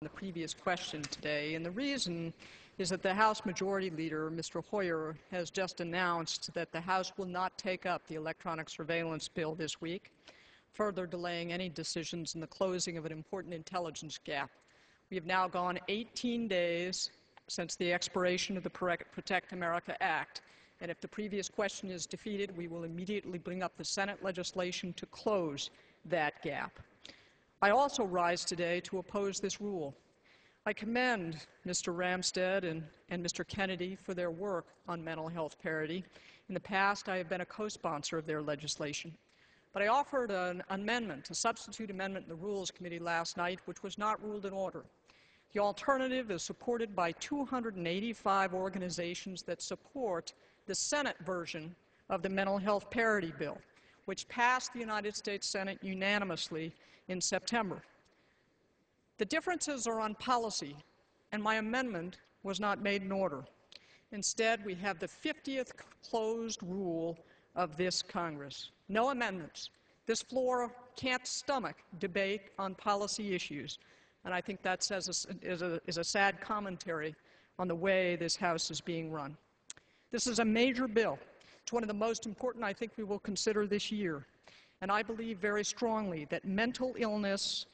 the previous question today, and the reason is that the House Majority Leader, Mr. Hoyer, has just announced that the House will not take up the electronic surveillance bill this week, further delaying any decisions in the closing of an important intelligence gap. We have now gone 18 days since the expiration of the Protect America Act, and if the previous question is defeated, we will immediately bring up the Senate legislation to close that gap. I also rise today to oppose this rule. I commend Mr. Ramstad and Mr. Kennedy for their work on mental health parity. In the past, I have been a co-sponsor of their legislation. But I offered an amendment, a substitute amendment in the Rules Committee last night, which was not ruled in order. The alternative is supported by 285 organizations that support the Senate version of the mental health parity bill, which passed the United States Senate unanimously in September. The differences are on policy, and my amendment was not made in order. Instead, we have the 50th closed rule of this Congress. No amendments. This floor can't stomach debate on policy issues, and I think that is a sad commentary on the way this House is being run. This is a major bill. It's one of the most important I think we will consider this year. And I believe very strongly that mental illness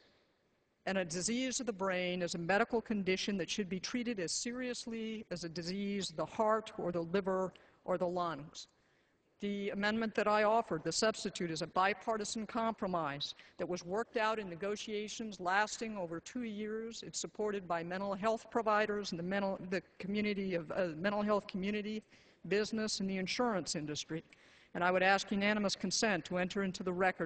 and a disease of the brain is a medical condition that should be treated as seriously as a disease of the heart or the liver or the lungs. The amendment that I offered, the substitute, is a bipartisan compromise that was worked out in negotiations lasting over 2 years. It's supported by mental health providers and the community of mental health community, business, and the insurance industry. And I would ask unanimous consent to enter into the record